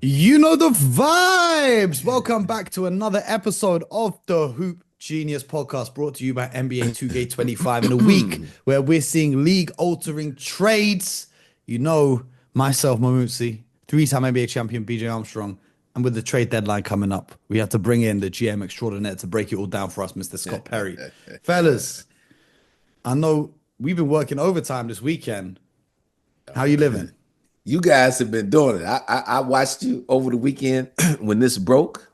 You know the vibes. Welcome back to another episode of the Hoop Genius podcast brought to you by NBA 2K25 in a week where we're seeing league altering trades. You know, myself, Mo Mooncey, three-time NBA champion BJ Armstrong. And with the trade deadline coming up, we have to bring in the GM extraordinaire to break it all down for us, Mr. Scott Perry. Fellas, I know we've been working overtime this weekend. How you living? You guys have been doing it. I watched you over the weekend when this broke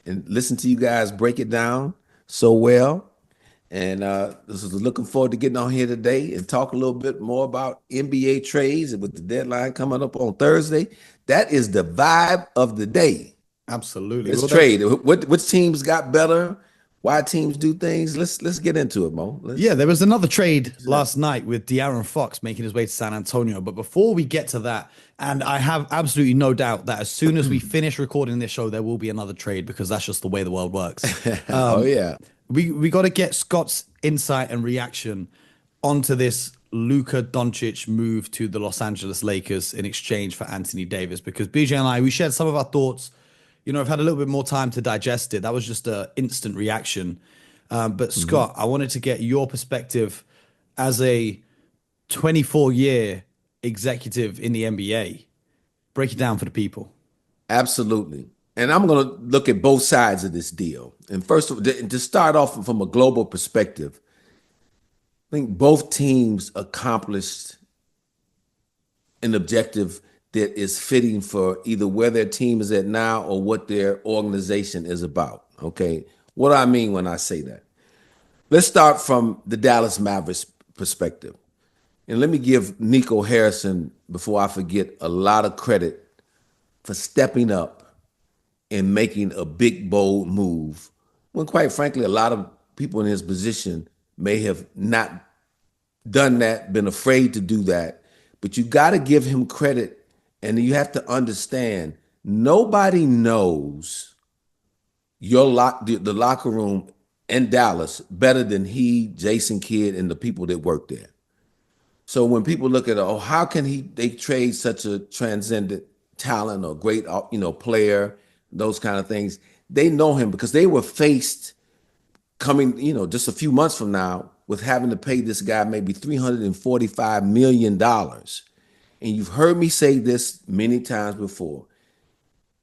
and listened to you guys break it down so well. And this is looking forward to getting on here today and talk a little bit more about NBA trades and with the deadline coming up on Thursday. That is the vibe of the day. Absolutely. Let's Well, then, trade. Which teams got better? Why teams do things? Let's get into it, Mo. yeah, Let's. there was another trade last night with De'Aaron Fox making his way to San Antonio. But before we get to that, and I have absolutely no doubt that as soon as we finish recording this show, there will be another trade because that's just the way the world works. Oh yeah. We got to get Scott's insight and reaction onto this Luka Doncic move to the Los Angeles Lakers in exchange for Anthony Davis because BJ and I we shared some of our thoughts. I've had a little bit more time to digest it. That was just an instant reaction. But Scott, I wanted to get your perspective as a 24-year executive in the NBA. Break it down for the people. Absolutely. And I'm going to look at both sides of this deal. And first, to start off from a global perspective, I think both teams accomplished an objective that is fitting for either where their team is at now or what their organization is about. Okay. What do I mean when I say that? Let's start from the Dallas Mavericks perspective. And let me give Nico Harrison, before I forget, a lot of credit for stepping up and making a big, bold move when, quite frankly, a lot of people in his position may have not done that, been afraid to do that. But you got to give him credit, and you have to understand nobody knows the locker room in Dallas better than he, Jason Kidd, and the people that work there. So when people look at, oh, how can they trade such a transcendent talent or great, player, those kind of things, they know him because they were faced coming, just a few months from now with having to pay this guy maybe $345 million. And you've heard me say this many times before.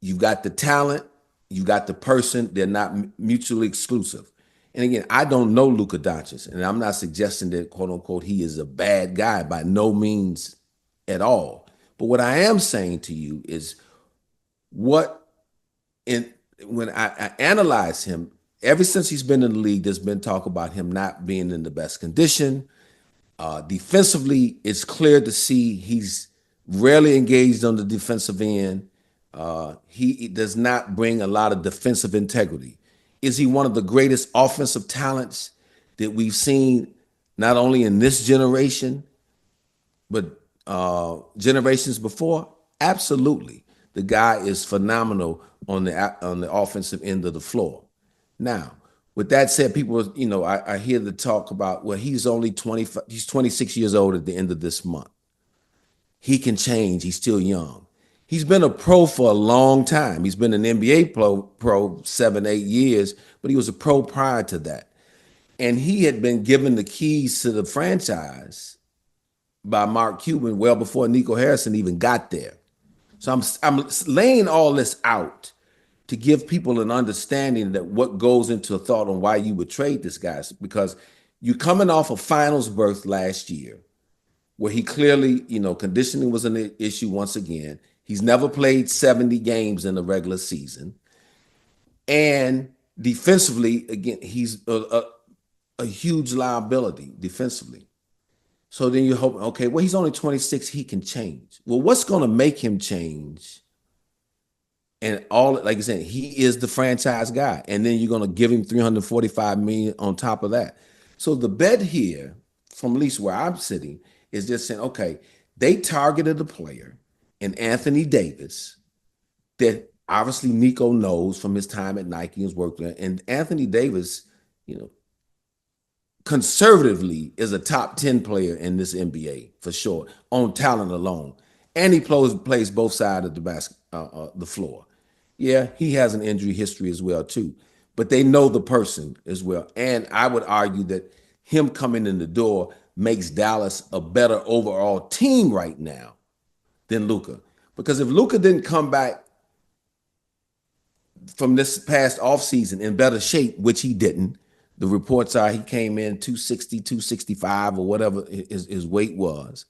You've got the talent, you got the person, they're not mutually exclusive. And again, I don't know Luka Doncic, and I'm not suggesting that, quote unquote, he is a bad guy by no means at all. But what I am saying to you is what, in when I analyze him, ever since he's been in the league, there's been talk about him not being in the best condition. Defensively, it's clear to see he's rarely engaged on the defensive end. He does not bring a lot of defensive integrity. Is he one of the greatest offensive talents that we've seen, not only in this generation, but generations before? Absolutely. The guy is phenomenal on the offensive end of the floor. Now, with that said, people, I hear the talk about, well, he's only 25, he's 26 years old at the end of this month. He can change. He's still young. He's been a pro for a long time. He's been an NBA pro 7, 8 years, but he was a pro prior to that. And he had been given the keys to the franchise by Mark Cuban well before Nico Harrison even got there. So I'm laying all this out to give people an understanding that what goes into a thought on why you would trade this guy, because you're coming off a finals berth last year where he clearly, conditioning was an issue once again. He's never played 70 games in the regular season. And defensively, again, he's a huge liability defensively. So then you hope, okay, well, he's only 26, he can change. Well, what's going to make him change? And all, like I said, he is the franchise guy. And then you're going to give him $345 million on top of that. So the bet here, from at least where I'm sitting, is just saying, okay, they targeted a player in Anthony Davis that obviously Nico knows from his time at Nike and his work there. And Anthony Davis, conservatively is a top 10 player in this NBA for sure, on talent alone. and he plays both sides of the floor. Yeah, he has an injury history as well too, but they know the person as well. And I would argue that him coming in the door makes Dallas a better overall team right now than Luka. Because if Luka didn't come back from this past offseason in better shape, which he didn't, the reports are he came in 260, 265, or whatever his weight was.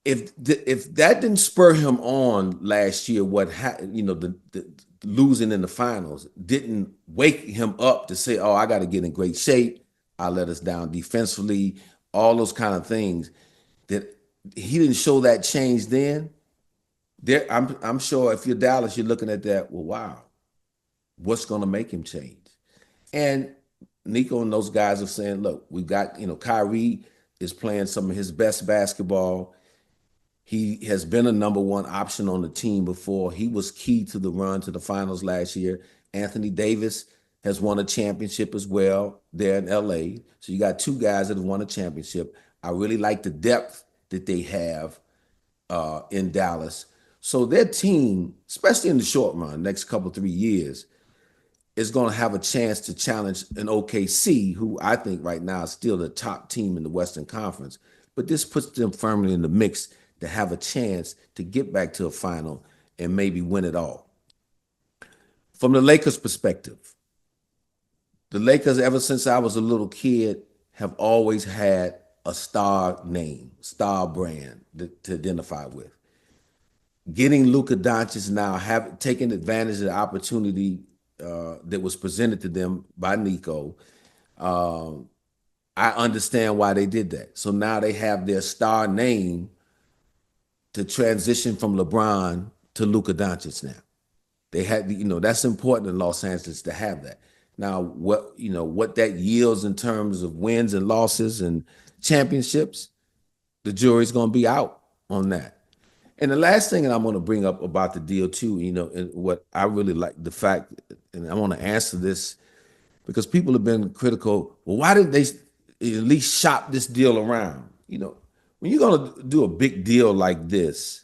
If that didn't spur him on last year, the losing in the finals didn't wake him up to say, "Oh, I got to get in great shape. I let us down defensively." All those kind of things that he didn't show that change then. I'm sure if you're Dallas, you're looking at that. Well, wow, what's going to make him change? And Nico and those guys are saying, "Look, we got Kyrie is playing some of his best basketball. He has been a number one option on the team before. He was key to the run to the finals last year. Anthony Davis has won a championship as well there in LA. So you got two guys that have won a championship. I really like the depth that they have in Dallas. So their team, especially in the short run, next couple, 3 years, is going to have a chance to challenge an OKC, who I think right now is still the top team in the Western Conference. But this puts them firmly in the mix to have a chance to get back to a final and maybe win it all. From the Lakers' perspective, the Lakers, ever since I was a little kid, have always had a star name, star brand to identify with. Getting Luka Doncic now, taking advantage of the opportunity that was presented to them by Nico, I understand why they did that. So now they have their star name to transition from LeBron to Luka Doncic now. They had, that's important in Los Angeles to have that. Now, what that yields in terms of wins and losses and championships, the jury's going to be out on that. And the last thing that I'm going to bring up about the deal too, and what I really like the fact, and I want to answer this because people have been critical. Well, why did they at least shop this deal around? When you're going to do a big deal like this,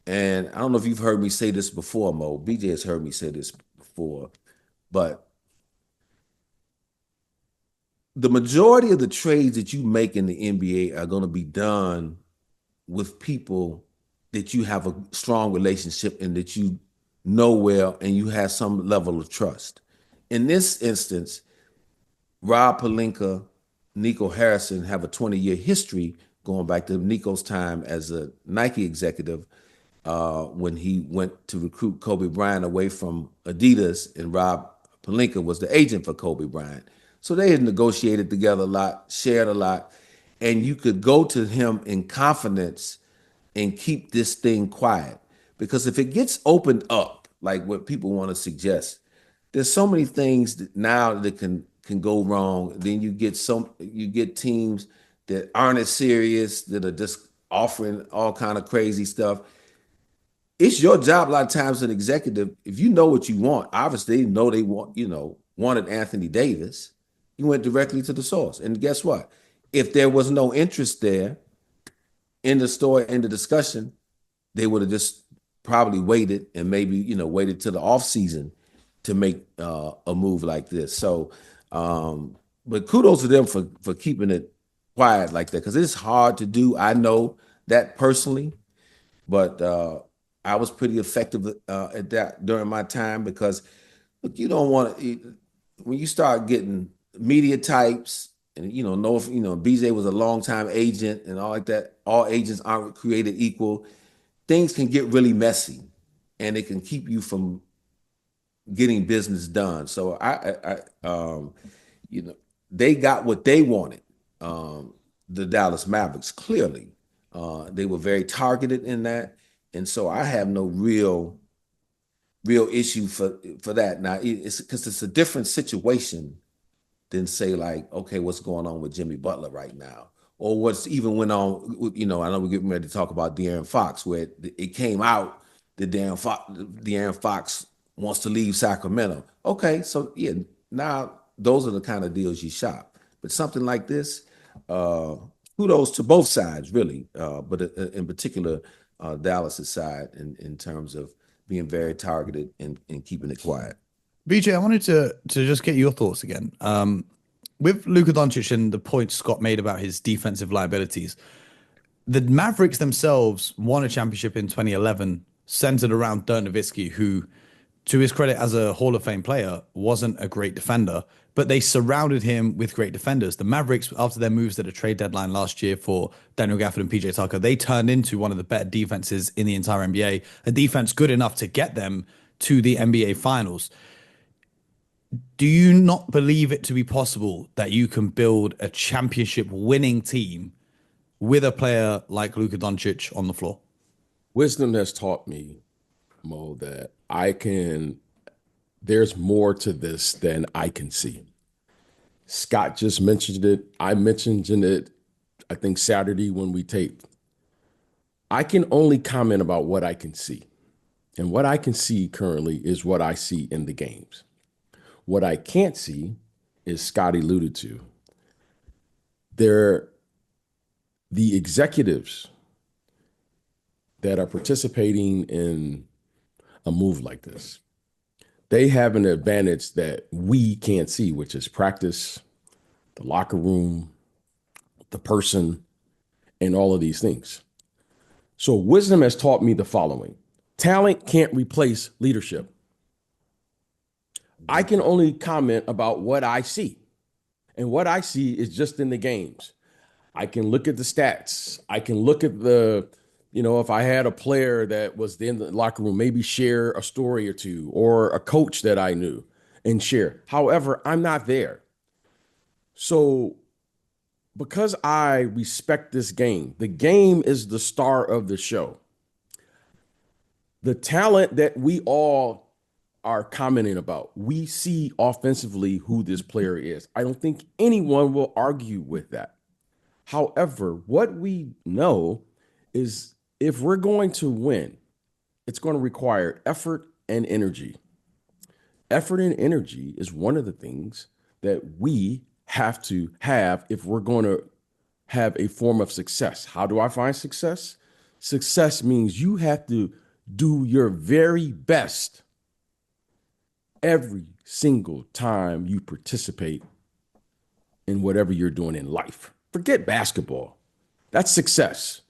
and I don't know if you've heard me say this before, Mo. BJ has heard me say this before, but the majority of the trades that you make in the NBA are going to be done with people that you have a strong relationship and that you know well and you have some level of trust. In this instance, Rob Pelinka, Nico Harrison have a 20-year history going back to Nico's time as a Nike executive when he went to recruit Kobe Bryant away from Adidas, and Rob Pelinka was the agent for Kobe Bryant. So they had negotiated together a lot, shared a lot, and you could go to him in confidence and keep this thing quiet. Because if it gets opened up, like what people want to suggest, there's so many things now that can go wrong. Then you get teams that aren't as serious, that are just offering all kind of crazy stuff. It's your job a lot of times as an executive, if you know what you want, obviously they know they wanted Anthony Davis. You went directly to the source. And guess what? If there was no interest there in the story, in the discussion, they would have just probably waited and maybe, waited till the off season to make a move like this. So, but kudos to them for keeping it quiet like that, because it's hard to do. I know that personally, but I was pretty effective at that during my time, because look, you don't want to, when you start getting media types, and know if BJ was a longtime agent and all like that. All agents aren't created equal. Things can get really messy, and it can keep you from getting business done. So they got what they wanted. The Dallas Mavericks, clearly, they were very targeted in that, and so I have no real issue for that. Now it's because it's a different situation than say, like, okay, what's going on with Jimmy Butler right now, or what's even went on. I know we're getting ready to talk about De'Aaron Fox, where it came out that De'Aaron Fox wants to leave Sacramento. Okay, so yeah, now those are the kind of deals you shop. But something like this, kudos to both sides, really, but in particular, Dallas's side in terms of being very targeted and keeping it quiet. BJ, I wanted to just get your thoughts again. With Luka Doncic and the point Scott made about his defensive liabilities, the Mavericks themselves won a championship in 2011, centered around Dirk Nowitzki, who, to his credit as a Hall of Fame player, wasn't a great defender, but they surrounded him with great defenders. The Mavericks, after their moves at a trade deadline last year for Daniel Gafford and PJ Tucker, they turned into one of the better defenses in the entire NBA, a defense good enough to get them to the NBA Finals. Do you not believe it to be possible that you can build a championship winning team with a player like Luka Doncic on the floor? Wisdom has taught me, Mo, that there's more to this than I can see. Scott just mentioned it. I mentioned it, I think, Saturday when we taped. I can only comment about what I can see. And what I can see currently is what I see in the games. What I can't see is Scott alluded to. The executives that are participating in a move like this, they have an advantage that we can't see, which is practice, the locker room, the person, and all of these things. So wisdom has taught me the following. Talent can't replace leadership. I can only comment about what I see. And what I see is just in the games. I can look at the stats. I can look at if I had a player that was in the locker room, maybe share a story or two, or a coach that I knew and share. However, I'm not there. So because I respect this game, the game is the star of the show. The talent that we all are commenting about, we see offensively who this player is. I don't think anyone will argue with that. However, what we know is if we're going to win, it's going to require effort and energy. Effort and energy is one of the things that we have to have if we're going to have a form of success. How do I find success? Success means you have to do your very best every single time you participate in whatever you're doing in life. Forget basketball. That's success.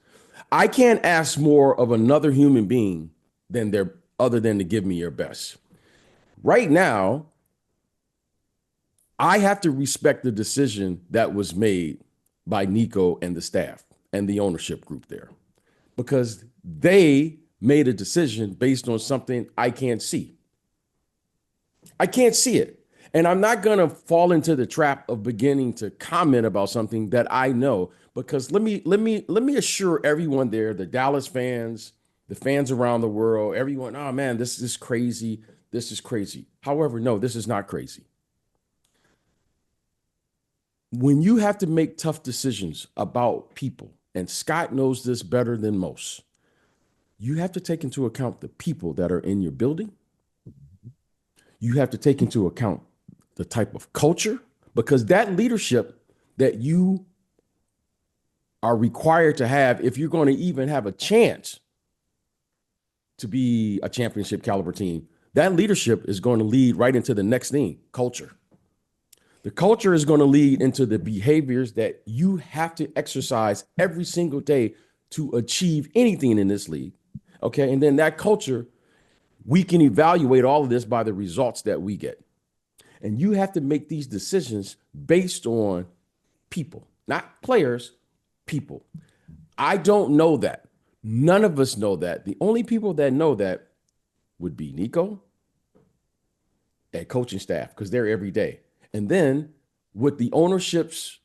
I can't ask more of another human being other than to give me your best. Right now, I have to respect the decision that was made by Nico and the staff and the ownership group there, because they made a decision based on something I can't see. I can't see it. And I'm not going to fall into the trap of beginning to comment about something that I know, because let me assure everyone there, the Dallas fans, the fans around the world, everyone, oh man, this is crazy. This is crazy. However, no, this is not crazy. When you have to make tough decisions about people, and Scott knows this better than most, you have to take into account the people that are in your building. You have to take into account the type of culture, because that leadership that you are required to have, if you're going to even have a chance to be a championship caliber team, that leadership is going to lead right into the next thing, culture. The culture is going to lead into the behaviors that you have to exercise every single day to achieve anything in this league. Okay. And then that culture, we can evaluate all of this by the results that we get. And you have to make these decisions based on people, not players, people. I don't know that. None of us know that. The only people that know that would be Nico and coaching staff, because they're every day. And then with the ownership's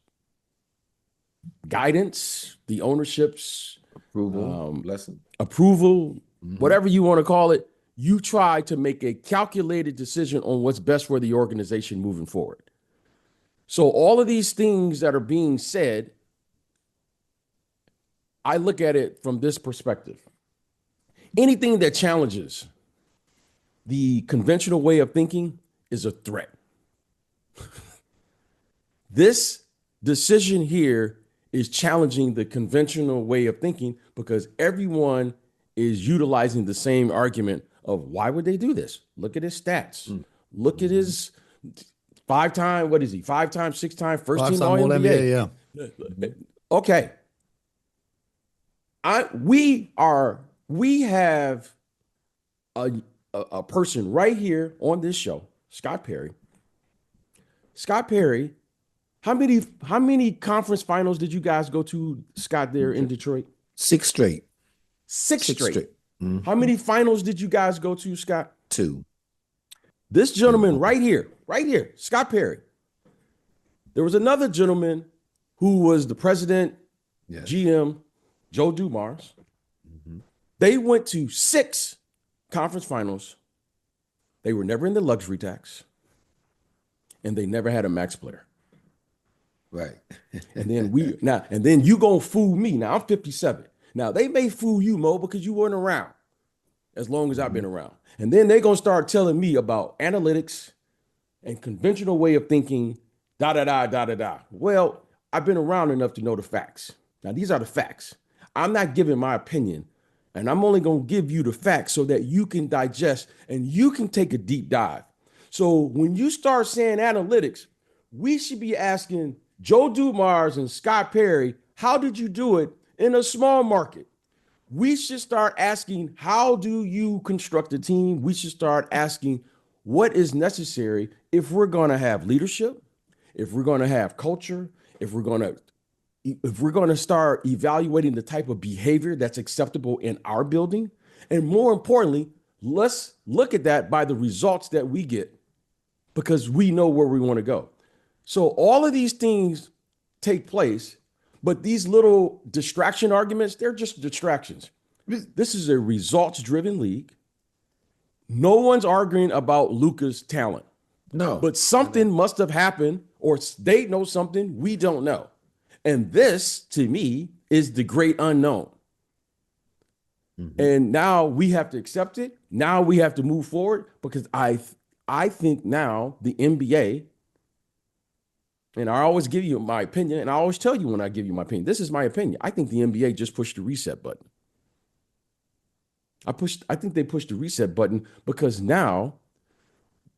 guidance, the ownership's approval, whatever you want to call it, you try to make a calculated decision on what's best for the organization moving forward. So all of these things that are being said, I look at it from this perspective. Anything that challenges the conventional way of thinking is a threat. This decision here is challenging the conventional way of thinking because everyone is utilizing the same argument of why would they do this? Look at his stats. Look at his 5-time, what is he? 5-time, 6-time, first team All NBA. Yeah. Okay. We have a person right here on this show, Scott Perry. Scott Perry, how many conference finals did you guys go to, Scott, there in Detroit? 6 straight. Six straight. Mm-hmm. How many finals did you guys go to, Scott? 2. This gentleman right here, Scott Perry. There was another gentleman who was the president, GM, Joe Dumars. They went to 6 conference finals. They were never in the luxury tax. And they never had a max player. Right. And then you gonna fool me. Now I'm 57. Now they may fool you, Mo, because you weren't around as long as I've been around. And then they're gonna start telling me about analytics and conventional way of thinking, da da da da da da. Well, I've been around enough to know the facts. Now these are the facts. I'm not giving my opinion, and I'm only gonna give you the facts so that you can digest and you can take a deep dive. So when you start saying analytics, we should be asking Joe Dumars and Scott Perry, how did you do it in a small market? We should start asking, how do you construct a team? We should start asking what is necessary if we're going to have leadership, if we're going to have culture, if we're going to start evaluating the type of behavior that's acceptable in our building. And more importantly, let's look at that by the results that we get because we know where we want to go. So all of these things take place, but these little distraction arguments, they're just distractions. This is a results-driven league. No one's arguing about Luka's talent. No. But something must have happened, or they know something we don't know. And this, to me, is the great unknown. And now we have to accept it. Now we have to move forward because I think now the NBA, and I always give you my opinion, and I always tell you when I give you my opinion, this is my opinion. I think the NBA just pushed the reset button. I think they pushed the reset button because now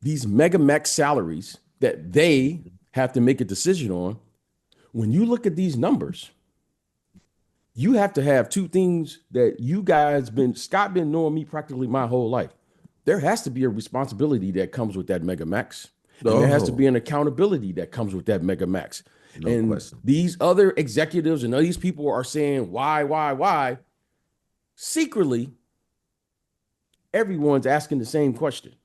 these mega max salaries that they have to make a decision on, when you look at these numbers, you have to have 2 things that you guys Scott been knowing me practically my whole life. There has to be a responsibility that comes with that mega max. And there has to be an accountability that comes with that mega max. No question. These other executives and these people are saying, why? Secretly, everyone's asking the same question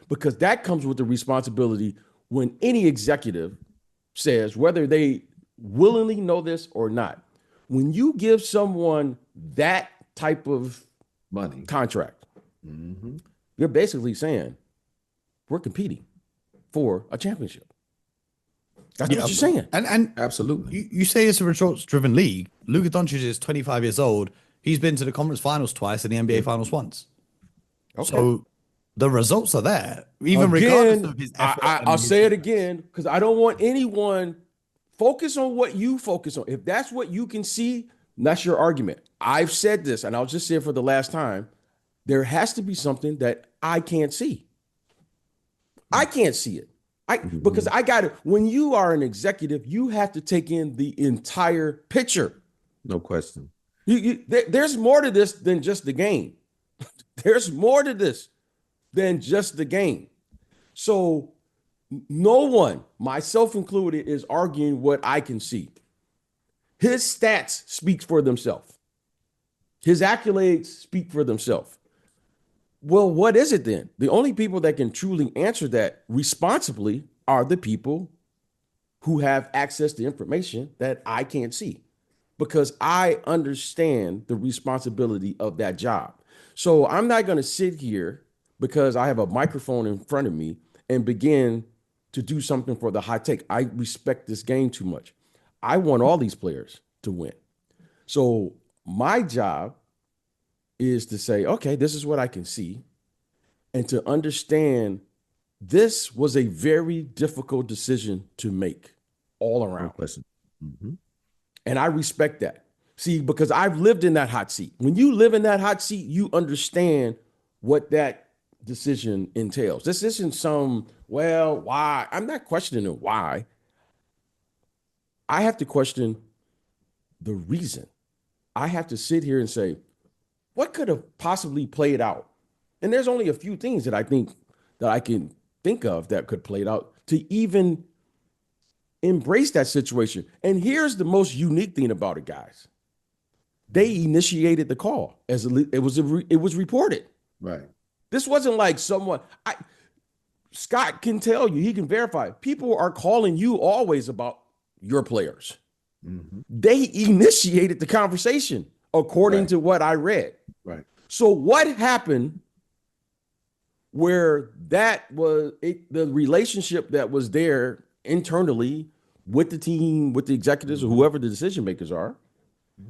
because that comes with the responsibility when any executive says, whether they willingly know this or not, when you give someone that type of money contract, you're basically saying we're competing for a championship. That's what you're saying. And absolutely. You say it's a results-driven league. Luka Doncic is 25 years old. He's been to the conference finals twice and the NBA finals once. Okay. So the results are there, even regardless of his effort. I'll say it again because I don't want anyone focus on what you focus on. If that's what you can see, that's your argument. I've said this, and I'll just say it for the last time. There has to be something that I can't see. I can't see it. Because I got it. When you are an executive, you have to take in the entire picture. No question. There's more to this than just the game. There's more to this than just the game. So no one, myself included, is arguing what I can see. His stats speak for themselves. His accolades speak for themselves. Well, what is it then? The only people that can truly answer that responsibly are the people who have access to information that I can't see because I understand the responsibility of that job. So I'm not going to sit here because I have a microphone in front of me and begin to do something for the high take. I respect this game too much. I want all these players to win. So my job is to say, okay, this is what I can see, and to understand this was a very difficult decision to make all around. No question. And I respect that. See, because I've lived in that hot seat. When you live in that hot seat, you understand what that decision entails. This isn't why? I'm not questioning why. I have to question the reason. I have to sit here and say, what could have possibly played out? And there's only a few things that I think that I can think of that could play it out to even embrace that situation. And here's the most unique thing about it, guys. They initiated the call as it was reported. Right. This wasn't like Scott can tell you, he can verify. People are calling you always about your players. Mm-hmm. They initiated the conversation according to what I read. Right. So what happened where that was the relationship that was there internally with the team, with the executives, or whoever the decision makers are,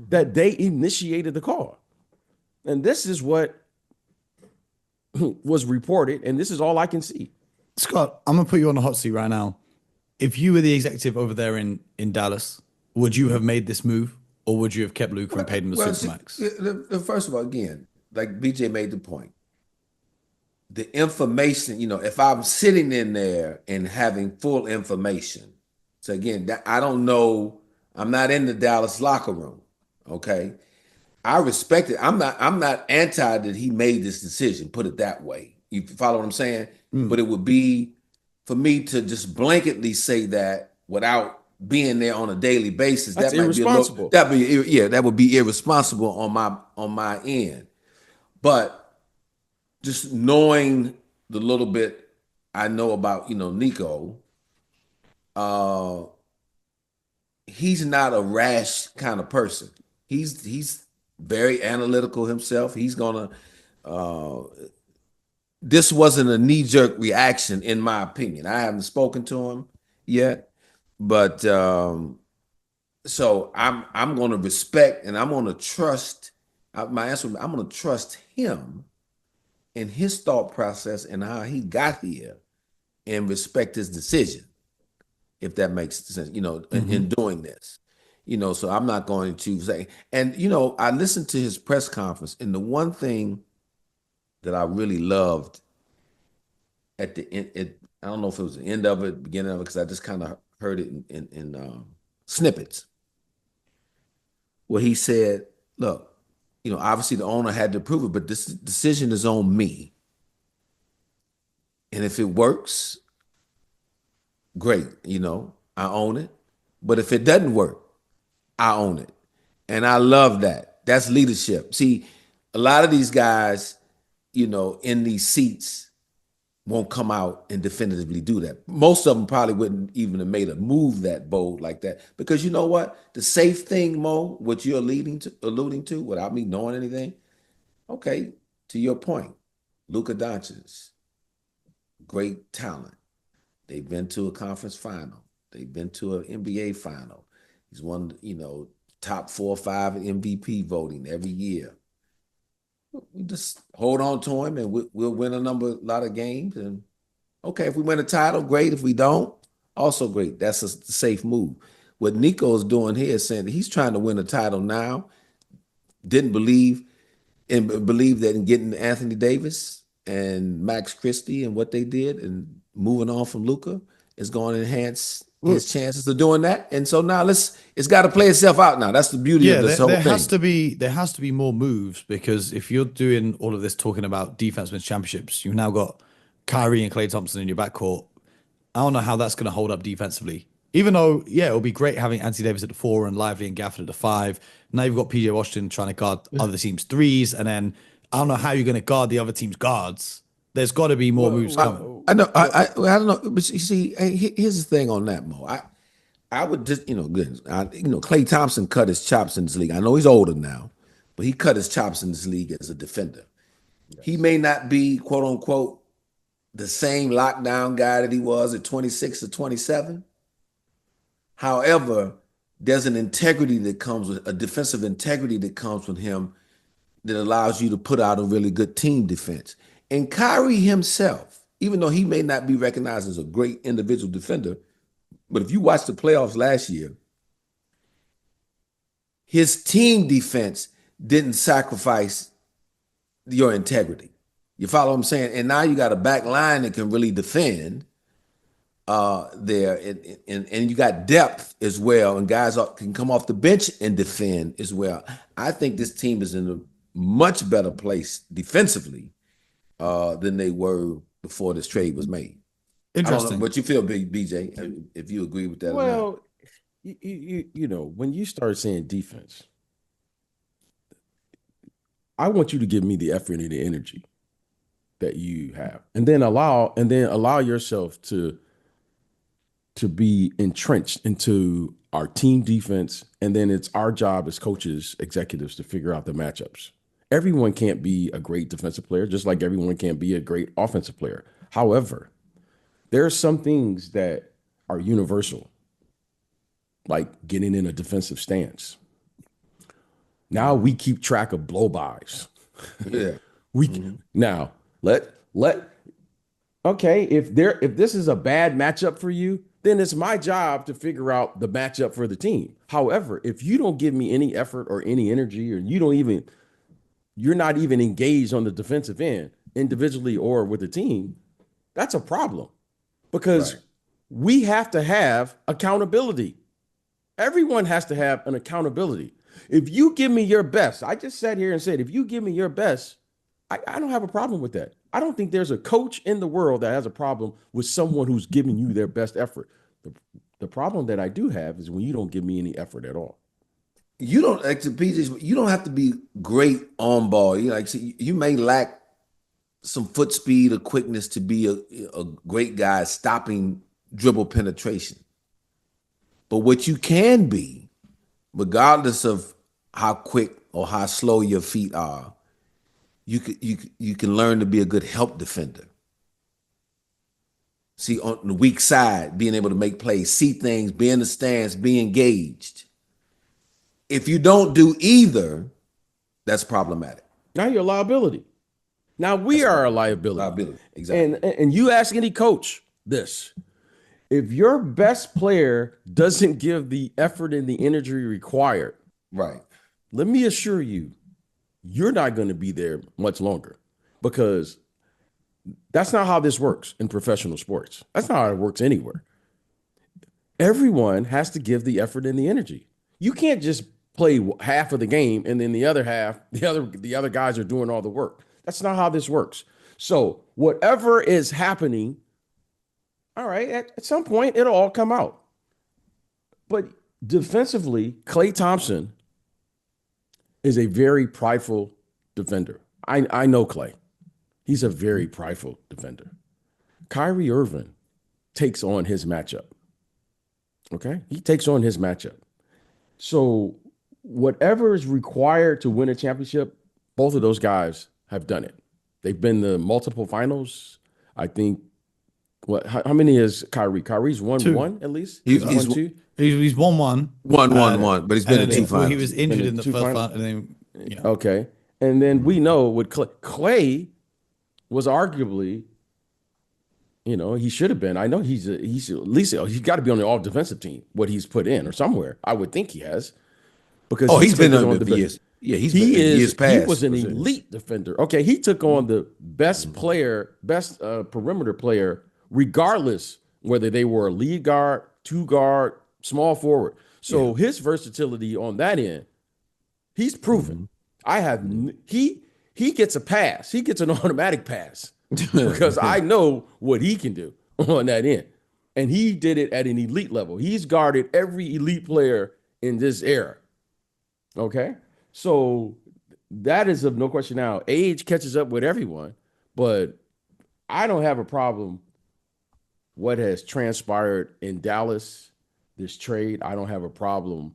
that they initiated the call. And this is what was reported, and this is all I can see. Scott, I'm going to put you on the hot seat right now. If you were the executive over there in Dallas, would you have made this move, or would you have kept Luka and paid him the supermax? First of all, again, like BJ made the point, the information, if I'm sitting in there and having full information. So again, I don't know. I'm not in the Dallas locker room. Okay. I respect it. I'm not anti that he made this decision, put it that way. You follow what I'm saying? But it would be for me to just blanketly say that without being there on a daily basis. That's that might irresponsible. That would be irresponsible on my end. But just knowing the little bit I know about, Nico, he's not a rash kind of person. He's very analytical himself. He's gonna. This wasn't a knee-jerk reaction, in my opinion. I haven't spoken to him yet, but so I'm going to respect and I'm going to trust. My answer: I'm going to trust him in his thought process and how he got here, and respect his decision, if that makes sense. In doing this. So I'm not going to say, and I listened to his press conference, and the one thing that I really loved at the end, I don't know if it was the end of it, beginning of it, because I just kind of heard it in snippets, where he said, look, obviously the owner had to approve it, but this decision is on me. And if it works, great, I own it. But if it doesn't work, I own it. And I love that. That's leadership. See, a lot of these guys, in these seats won't come out and definitively do that. Most of them probably wouldn't even have made a move that bold like that. Because you know what? The safe thing, Mo, what you're alluding to, without me knowing anything, okay, to your point, Luka Doncic, great talent. They've been to a conference final. They've been to an NBA final. He's won, top 4 or 5 MVP voting every year. We just hold on to him, and we'll win a lot of games. And okay, if we win a title, great. If we don't, also great. That's a safe move. What Nico's doing here is saying that he's trying to win a title now. Didn't believe that in getting Anthony Davis and Max Christie and what they did, and moving on from Luka is going to enhance his chances of doing that. And so now it's got to play itself out now. That's the beauty of this whole thing. There has to be more moves, because if you're doing all of this talking about defense wins championships, you've now got Kyrie and Klay Thompson in your backcourt. I don't know how that's going to hold up defensively. Even though, it'll be great having Anthony Davis at the 4 and Lively and Gafford at the 5. Now you've got PJ Washington trying to guard other teams' 3s, and then I don't know how you're going to guard the other team's guards. There's got to be more moves coming. I know. I don't know. But you see, here's the thing on that, Mo. I would just, Klay Thompson cut his chops in this league. I know he's older now, but he cut his chops in this league as a defender. Yes. He may not be, quote unquote, the same lockdown guy that he was at 26 or 27. However, there's an integrity that comes with a defensive integrity that comes with him that allows you to put out a really good team defense. And Kyrie himself, even though he may not be recognized as a great individual defender, but if you watch the playoffs last year, his team defense didn't sacrifice your integrity. You follow what I'm saying? And now you got a back line that can really defend there, and you got depth as well, and guys can come off the bench and defend as well. I think this team is in a much better place defensively than they were before this trade was made. Interesting. I don't know what you feel, BJ, if you agree with that. Well, you know, when you start saying defense, I want you to give me the effort and the energy that you have, and then allow yourself to be entrenched into our team defense, and then it's our job as coaches, executives, to figure out the matchups. Everyone can't be a great defensive player, just like everyone can't be a great offensive player. However, there are some things that are universal, like getting in a defensive stance. Now we keep track of blow-bys. Yeah. Now okay, if this is a bad matchup for you, then it's my job to figure out the matchup for the team. However, if you don't give me any effort or any energy, or you're not even engaged on the defensive end, individually or with the team, that's a problem, because we have to have accountability. Everyone has to have an accountability. If you give me your best, I just sat here and said, if you give me your best, I don't have a problem with that. I don't think there's a coach in the world that has a problem with someone who's giving you their best effort. The problem that I do have is when you don't give me any effort at all. You don't, like, you don't have to be great on ball. You may lack some foot speed or quickness to be a great guy stopping dribble penetration. But what you can be, regardless of how quick or how slow your feet are, you can learn to be a good help defender. See, on the weak side, being able to make plays, see things, be in the stands, be engaged. If you don't do either, that's problematic. Now you're a liability. Now we are a liability. Liability, exactly. And you ask any coach this: if your best player doesn't give the effort and the energy required, Right. let me assure you, you're not going to be there much longer, because that's not how this works in professional sports. That's not how it works anywhere. Everyone has to give the effort and the energy. You can't just play half of the game and then the other half, the other guys are doing all the work. That's not how this works. So whatever is happening, all right, at some point it'll all come out. But defensively, Klay Thompson is a very prideful defender. I know Klay. He's a very prideful defender. Kyrie Irving takes on his matchup. Okay? He takes on his matchup. So whatever is required to win a championship, both of those guys have done it. They've been to multiple finals. I think, how many is Kyrie? Kyrie's won one at least? He's won two. He's won one. One, but he's been in two finals. He was injured in the first final. And then, Okay. And then we know with Klay was arguably, he should have been. I know he's at least he's got to be on the all defensive team, what he's put in, or somewhere. I would think he has. Because he's been on the years. Yeah, years past. He was an elite defender. Okay, he took on the best player, best perimeter player, regardless whether they were a lead guard, two guard, small forward. So his versatility on that end, he's proven. He gets a pass. He gets an automatic pass because I know what he can do on that end. And he did it at an elite level. He's guarded every elite player in this era. Okay? So that is of no question now. Age catches up with everyone, but I don't have a problem what has transpired in Dallas, this trade. I don't have a problem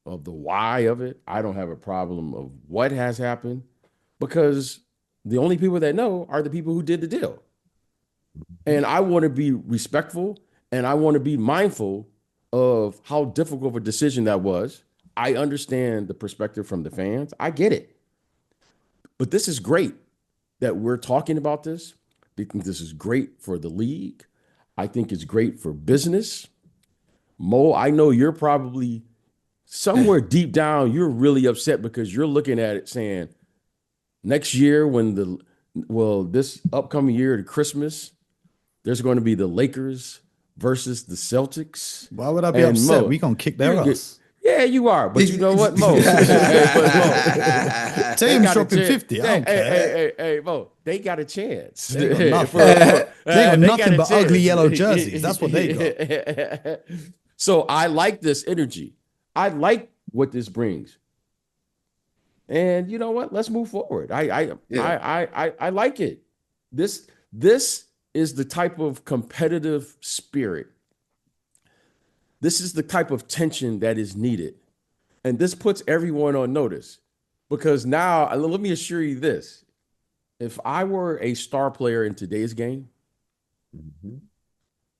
of the why of it. I don't have a problem of what has happened, because the only people that know are the people who did the deal. And I want to be respectful, and I want to be mindful of how difficult of a decision that was. I understand the perspective from the fans. I get it. But this is great that we're talking about this. I think this is great for the league. I think it's great for business. Mo, I know you're probably somewhere deep down, you're really upset because you're looking at it saying, next year this upcoming year to Christmas, there's going to be the Lakers versus the Celtics. Why would I be And upset? Mo, We gonna kick their ass. yeah, you are. But you know what, Mo? Tatum's dropping chance. 50. I don't care. Hey, Mo, they got a chance. They got nothing. They got nothing but ugly yellow jerseys. That's what they got. So I like this energy. I like what this brings. And you know what? Let's move forward. I like it. This is the type of competitive spirit. This is the type of tension that is needed. And this puts everyone on notice. Because now, let me assure you this. If I were a star player in today's game,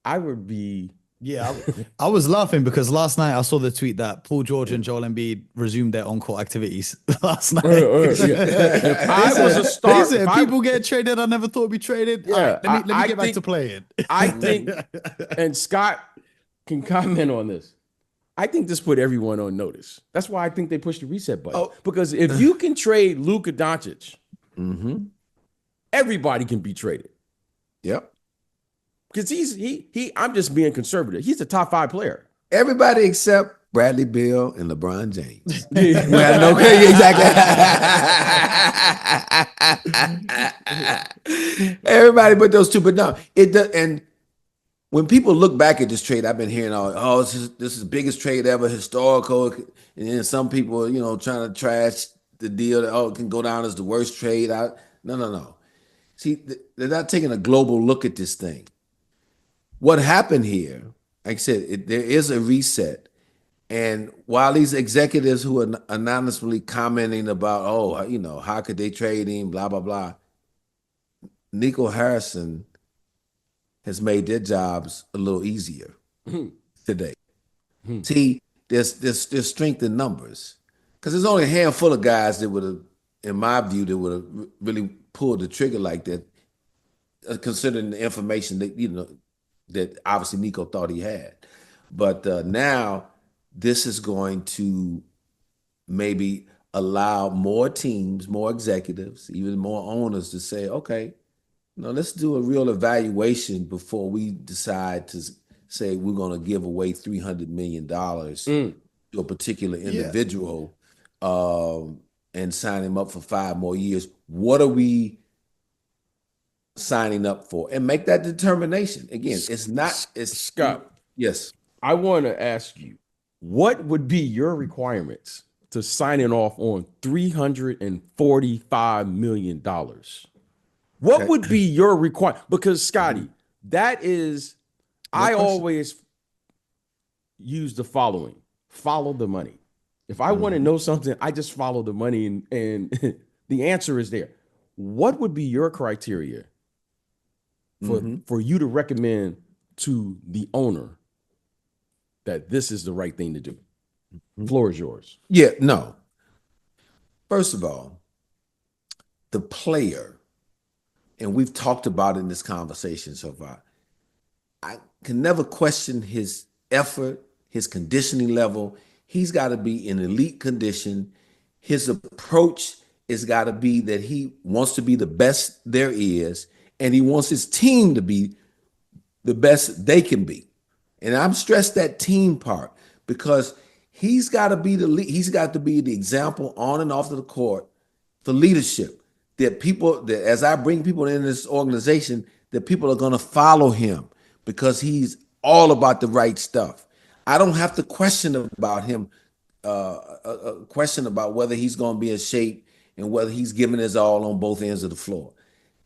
I would be. Yeah, I was laughing because last night I saw the tweet that Paul George and Joel Embiid resumed their on-court activities last night. If I was a star, if people get traded, I never thought it'd be traded. Yeah, let me get back to playing. I think, and Scott can comment on this. I think this put everyone on notice. That's why I think they pushed the reset button. Because if you can trade Luka Doncic, everybody can be traded. Yep. Because I'm just being conservative. He's a top 5 player. Everybody except Bradley Beal and LeBron James. Well, no, exactly. Everybody but those two. But no, it does. And when people look back at this trade, I've been hearing this is the biggest trade ever, historical. And then some people, trying to trash the deal that it can go down as the worst trade. No. See, they're not taking a global look at this thing. What happened here, like I said, there is a reset. And while these executives who are anonymously commenting about, how could they trade him, blah, blah, blah, Nico Harrison has made their jobs a little easier today. See, there's strength in numbers. Because there's only a handful of guys that would have, in my view, that would have really pulled the trigger like that, considering the information that, that obviously Nico thought he had. But now this is going to maybe allow more teams, more executives, even more owners to say, okay, let's do a real evaluation before we decide to say we're going to give away $300 million to a particular individual and sign him up for 5 more years. What are we signing up for? And make that determination. Again, it's Scott. Yes. I want to ask you, what would be your requirements to signing off on $345 million? What would be your requirement? Because Scotty, that is, I always use the following: follow the money. If I want to know something, I just follow the money, and the answer is there. What would be your criteria for you to recommend to the owner that this is the right thing to do? Floor is yours. Yeah, no. First of all, the player, and we've talked about in this conversation so far, I can never question his effort, his conditioning level. He's got to be in elite condition. His approach has got to be that he wants to be the best there is, and he wants his team to be the best they can be. And I'm stressed that team part because he's got to be he's got to be the example on and off of the court for leadership. That as I bring people in this organization, that people are going to follow him because he's all about the right stuff. I don't have to question about him, a question about whether he's going to be in shape and whether he's giving his all on both ends of the floor.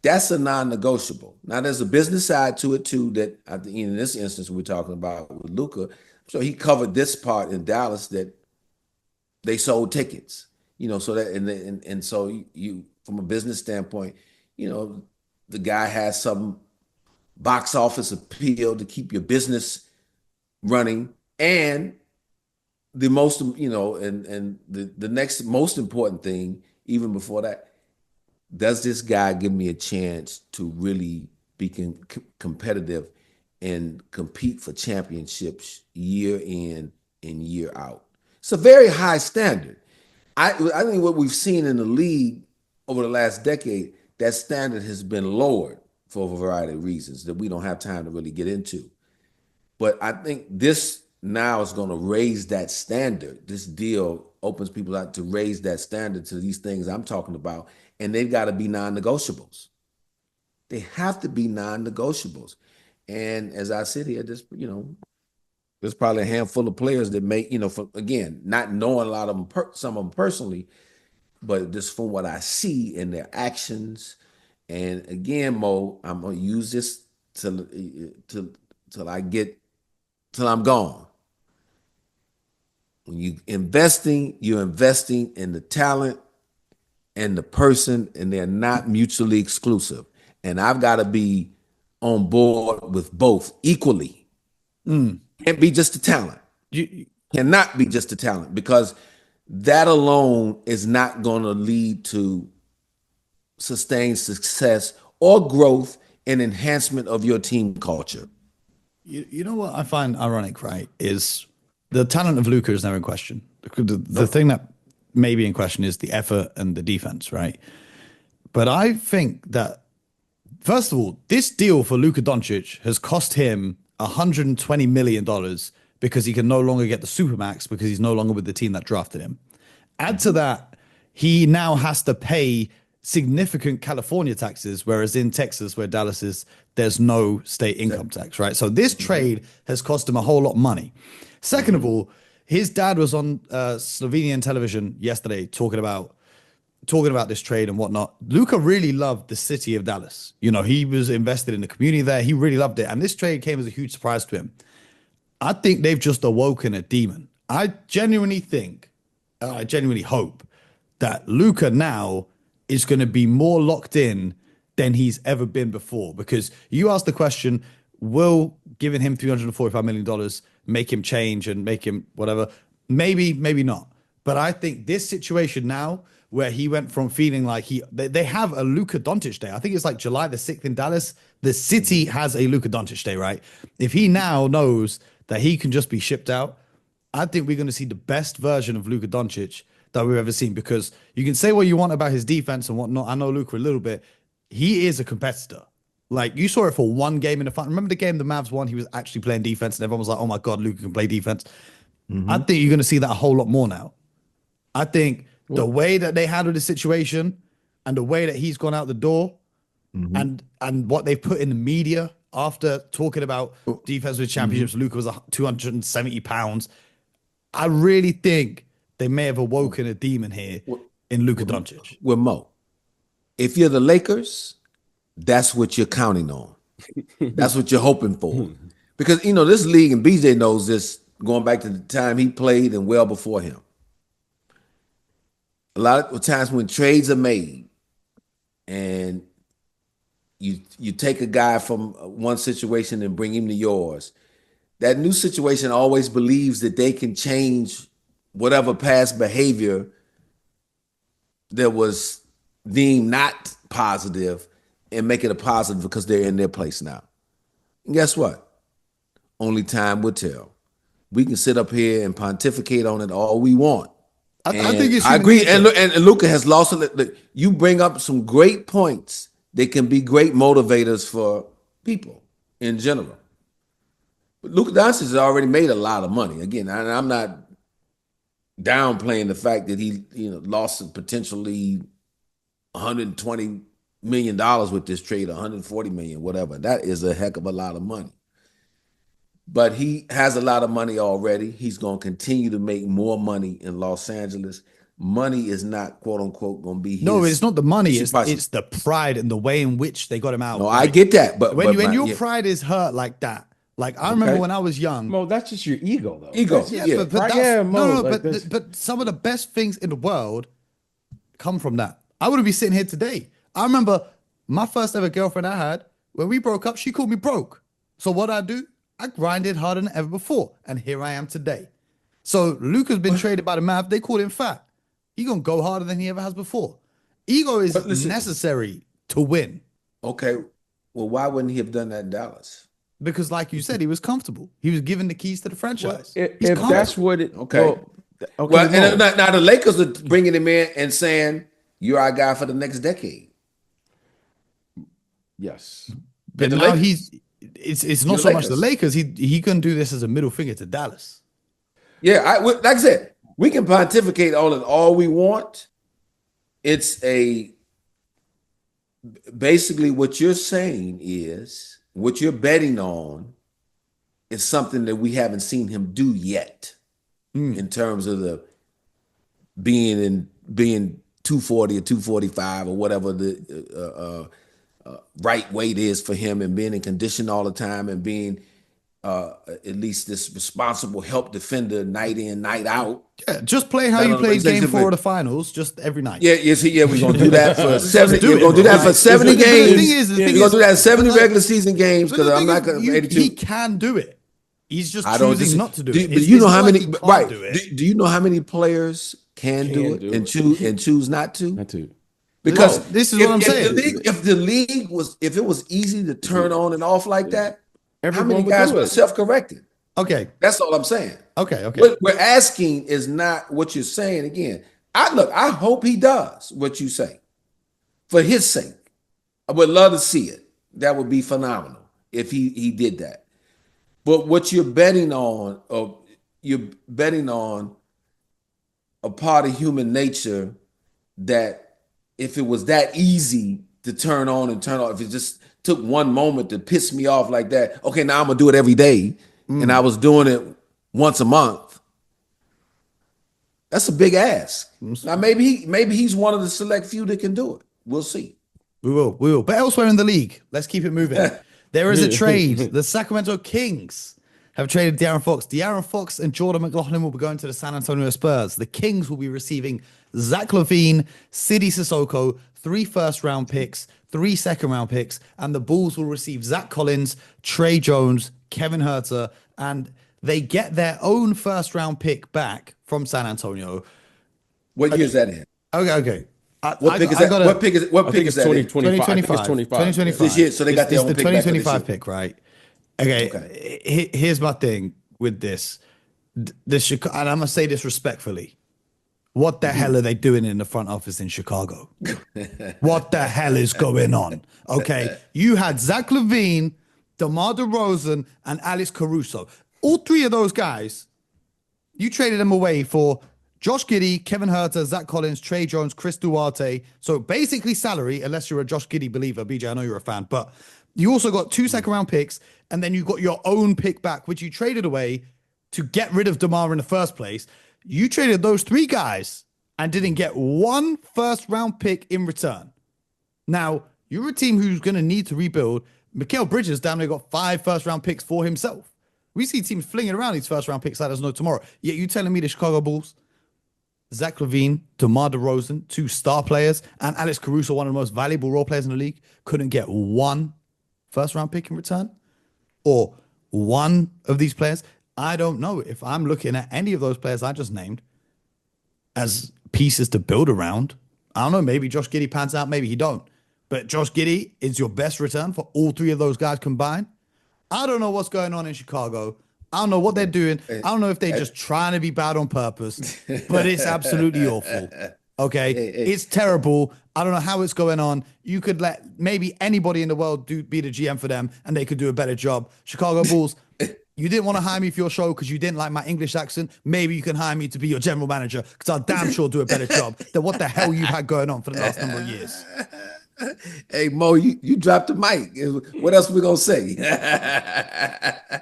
That's a non-negotiable. Now, there's a business side to it too that I think in this instance we're talking about with Luka. So he covered this part in Dallas that they sold tickets, so that and so you from a business standpoint, the guy has some box office appeal to keep your business running, and the most, and the next most important thing, even before that, does this guy give me a chance to really be competitive and compete for championships year in and year out? It's a very high standard. I think what we've seen in the league over the last decade, that standard has been lowered for a variety of reasons that we don't have time to really get into. But I think this now is going to raise that standard. This deal opens people out to raise that standard to these things I'm talking about, and they've got to be non-negotiables. They have to be non-negotiables. And as I sit here, there's probably a handful of players that make, again, not knowing a lot of them, some of them personally, but just from what I see in their actions. And again, Mo, I'm gonna use this till I'm gone. When you're investing in the talent and the person, and they're not mutually exclusive. And I've got to be on board with both equally. Can't be just the talent. Cannot be just the talent, because that alone is not going to lead to sustained success or growth and enhancement of your team culture. You know what I find ironic, right, is the talent of Luka is never in question. The thing that may be in question is the effort and the defense, right? But I think that, first of all, this deal for Luka Doncic has cost him $120 million because he can no longer get the Supermax because he's no longer with the team that drafted him. Add to that, he now has to pay significant California taxes, whereas in Texas, where Dallas is, there's no state income tax, right? So this trade has cost him a whole lot of money. Second of all, his dad was on Slovenian television yesterday talking about this trade and whatnot. Luka really loved the city of Dallas. He was invested in the community there. He really loved it. And this trade came as a huge surprise to him. I think they've just awoken a demon. I genuinely hope that Luka now is going to be more locked in than he's ever been before. Because you asked the question, will giving him $345 million make him change and make him whatever? Maybe, maybe not. But I think this situation now, where he went from feeling like they have a Luka Doncic day. I think it's like July the 6th in Dallas. The city has a Luka Doncic day, right? If he now knows that he can just be shipped out, I think we're going to see the best version of Luka Doncic that we've ever seen, because you can say what you want about his defense and whatnot. I know Luka a little bit. He is a competitor. Like, you saw it for one game in the final. Remember the game the Mavs won? He was actually playing defense and everyone was like, oh my God, Luka can play defense. I think you're going to see that a whole lot more now. I think the way that they handled the situation and the way that he's gone out the door and what they've put in the media after talking about defensive championships, Luka was 270 pounds. I really think they may have awoken a demon here in Luka Doncic. With Mo, if you're the Lakers, that's what you're counting on. That's what you're hoping for. Because, this league, and BJ knows this, going back to the time he played and well before him. A lot of times when trades are made and you take a guy from one situation and bring him to yours, that new situation always believes that they can change whatever past behavior that was deemed not positive and make it a positive because they're in their place now. And guess what? Only time will tell. We can sit up here and pontificate on it all we want. I think it's I agree. And Luka has lost it. You bring up some great points. They can be great motivators for people in general. But Luka Doncic has already made a lot of money. Again, I'm not downplaying the fact that he lost potentially $120 million with this trade, $140 million, whatever. That is a heck of a lot of money. But he has a lot of money already. He's going to continue to make more money in Los Angeles. Money is not, quote unquote, going to be his. No, it's not the money. It's the pride and the way in which they got him out. No, right? I get that. But when your pride is hurt like that, like I remember when I was young. Mo, that's just your ego, though. Ego. Yeah. But some of the best things in the world come from that. I wouldn't be sitting here today. I remember my first ever girlfriend I had, when we broke up, she called me broke. So what I do? I grinded harder than ever before, and here I am today. So Luka's been traded by the Mavs. They called him fat. He's going to go harder than he ever has before. Ego is necessary to win. Okay. Well, why wouldn't he have done that in Dallas? Because like you said, he was comfortable. He was given the keys to the franchise. Well, if that's what it... Okay. Well, Okay, Well, and Mo. now the Lakers are bringing him in and saying you're our guy for the next decade. Yes. But the now Lakers. it's not The so much the Lakers. Lakers. He can do this as a middle finger to Dallas. Yeah, like I said, we can pontificate on it all we want. It's basically what you're saying is what you're betting on is something that we haven't seen him do yet in terms of the being 240 or 245 or whatever the right weight is for him, and being in condition all the time, and being at least this responsible help defender night in, night out. Yeah, just play how you played Game 4 of the finals, just every night. Yeah, we're gonna do that for 70. do We're it, gonna do that right? for 70 But the games. thing We're gonna do that 70 like, regular season games but because the I'm thing not is, gonna 82. he can do it. He's just I don't choosing not to do it. But you know It's how not many? like he can't Right? do it. Do you know how many players can do it and choose not to? Not to. Because this is what I'm saying. If the league was, if it was easy to turn on and off like that, how many Everyone would guys do were it. self-correcting? Okay. That's all I'm saying. Okay. What we're asking is not what you're saying again. I hope he does what you say for his sake. I would love to see it. That would be phenomenal if he did that. But what you're betting on, a part of human nature that if it was that easy to turn on and turn off, if it just took one moment to piss me off like that, okay, now I'm gonna do it every day, and I was doing it once a month. That's a big ask. Now maybe he's one of the select few that can do it. We'll see. We will. But elsewhere in the league, let's keep it moving. There is a trade. The Sacramento Kings have traded De'Aaron Fox. De'Aaron Fox and Jordan McLaughlin will be going to the San Antonio Spurs. The Kings will be receiving Zach LaVine, Sidi Sissoko, 3 first-round picks, 3 second-round picks, and the Bulls will receive Zach Collins, Trey Jones, Kevin Huerter, and they get their own first-round pick back from San Antonio. What year is that in? Okay. What pick is that? What pick is that? 2025. 2025. This year, so they got their own the pick back for this 2025 year. pick, right? Okay. Here's my thing with this. And I'm gonna say this respectfully. What the hell are they doing in the front office in Chicago? What the hell is going on? Okay, you had Zach LaVine, DeMar DeRozan, and Alex Caruso. All 3 of those guys, you traded them away for Josh Giddey, Kevin Huerter, Zach Collins, Trey Jones, Chris Duarte. So basically salary, unless you're a Josh Giddey believer. BJ, I know you're a fan, but you also got 2 second-round picks, and then you got your own pick back, which you traded away to get rid of DeMar in the first place. You traded those 3 guys and didn't get 1 first-round pick in return. Now, you're a team who's going to need to rebuild. Mikal Bridges down there got 5 first-round picks for himself. We see teams flinging around these first-round picks like there's no tomorrow. Yet you telling me the Chicago Bulls, Zach LaVine, DeMar DeRozan, 2 star players, and Alex Caruso, one of the most valuable role players in the league, couldn't get 1 first-round pick in return? Or 1 of these players? I don't know. If I'm looking at any of those players I just named as pieces to build around, I don't know, maybe Josh Giddey pans out, maybe he don't. But Josh Giddey is your best return for all 3 of those guys combined. I don't know what's going on in Chicago. I don't know what they're doing. I don't know if they're just trying to be bad on purpose, but it's absolutely awful. Okay, it's terrible. I don't know how it's going on. You could let maybe anybody in the world be the GM for them, and they could do a better job. Chicago Bulls, you didn't want to hire me for your show because you didn't like my English accent. Maybe you can hire me to be your general manager because I'll damn sure do a better job than what the hell you've had going on for the last number of years. Hey, Mo, you dropped the mic. What else we gonna say?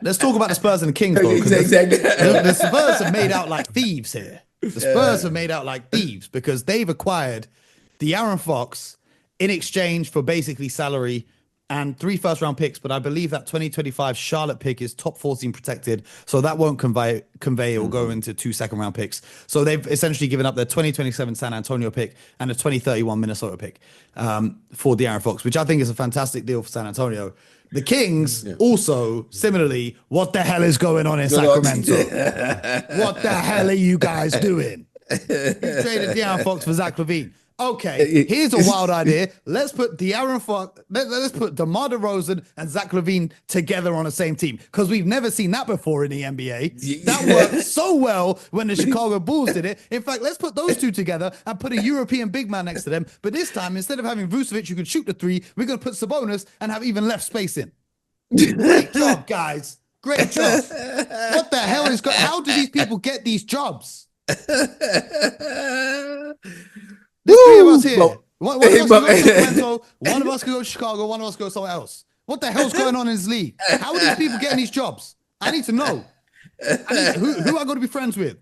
Let's talk about the Spurs and the Kings, though. Exactly. The Spurs have made out like thieves here. The Spurs have made out like thieves because they've acquired De'Aaron Fox in exchange for basically salary and 3 first-round picks, but I believe that 2025 Charlotte pick is top 14 protected, so that won't convey or go into 2 second-round picks. So they've essentially given up their 2027 San Antonio pick and a 2031 Minnesota pick for De'Aaron Fox, which I think is a fantastic deal for San Antonio. The Kings also, similarly, what the hell is going on in Sacramento? What the hell are you guys doing? You traded De'Aaron Fox for Zach LaVine. Okay, here's a wild idea. Let's put De'Aaron Fox, let's put DeMar DeRozan and Zach LaVine together on the same team because we've never seen that before in the NBA. That worked so well when the Chicago Bulls did it. In fact, let's put those two together and put a European big man next to them. But this time, instead of having Vucevic who can shoot the three, we're going to put Sabonis and have even left space in. Great job, guys. Great job. What the hell is going? How do these people get these jobs? There's three of us here. One of us can go to Sacramento, one of us can go to Chicago, one of us go somewhere else. What the hell's going on in this league? How are these people getting these jobs? I need to know. Who I got to be friends with?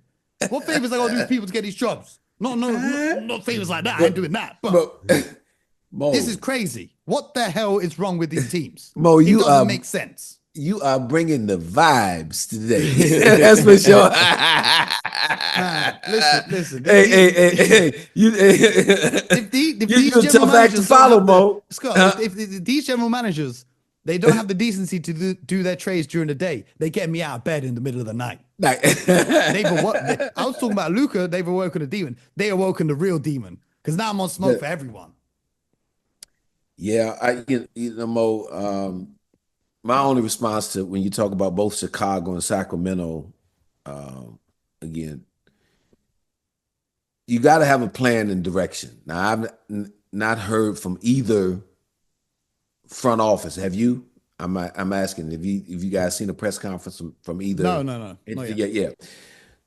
What favors I got to do with people to get these jobs? Not favors like that. I ain't doing that. But Mo, this is crazy. What the hell is wrong with these teams? Mo, it doesn't make sense. You are bringing the vibes today. That's for sure. Man, listen. Hey. You're a tough act to follow, Mo. Scott, if these general managers, they don't have the decency to do their trades during the day, they get me out of bed in the middle of the night. I was talking about Luka. They've awoken a demon. They awoken the real demon because now I'm on smoke for everyone. Yeah, Mo. My only response to when you talk about both Chicago and Sacramento, again, you got to have a plan and direction. Now, I've not heard from either front office. Have you? I'm asking. Have you guys seen a press conference from either? No. Yeah.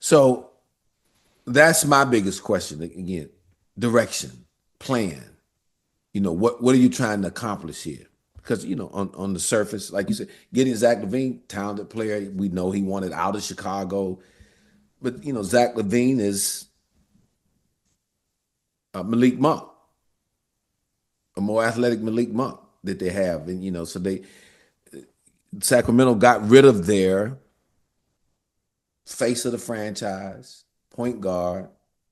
So that's my biggest question. Again, direction, plan. What are you trying to accomplish here? Because, on the surface, like you said, getting Zach LaVine, talented player, we know he wanted out of Chicago. But, Zach LaVine is Malik Monk, a more athletic Malik Monk that they have. And, so Sacramento got rid of their face of the franchise, point guard,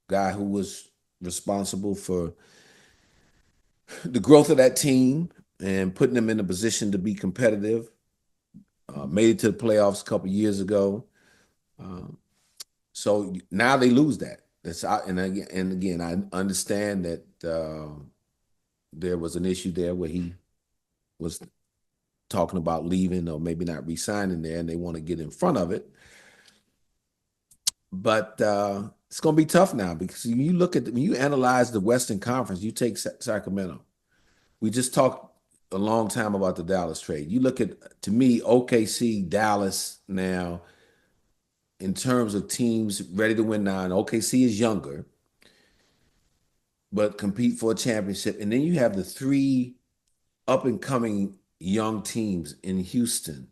guy who was responsible for the growth of that team and putting them in a position to be competitive. Made it to the playoffs a couple years ago. So now they lose that. That's out. And again, I understand that there was an issue there where he was talking about leaving or maybe not re-signing there, and they want to get in front of it. But it's going to be tough now because when you analyze the Western Conference, you take Sacramento. We just talked a long time about the Dallas trade. You look at, to me, OKC, Dallas now, in terms of teams ready to win now, and OKC is younger, but compete for a championship. And then you have the three up-and-coming young teams in Houston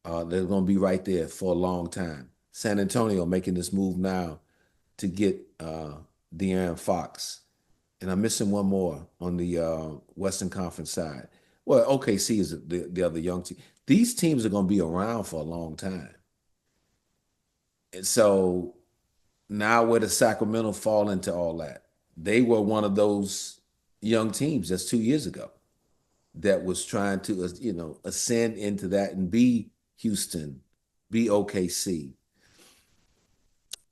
that are going to be right there for a long time. San Antonio making this move now to get De'Aaron Fox. And I'm missing one more on the Western Conference side. Well, OKC is the other young team. These teams are going to be around for a long time. And so now where does Sacramento fall into all that? They were one of those young teams just 2 years ago that was trying to, ascend into that and be Houston, be OKC.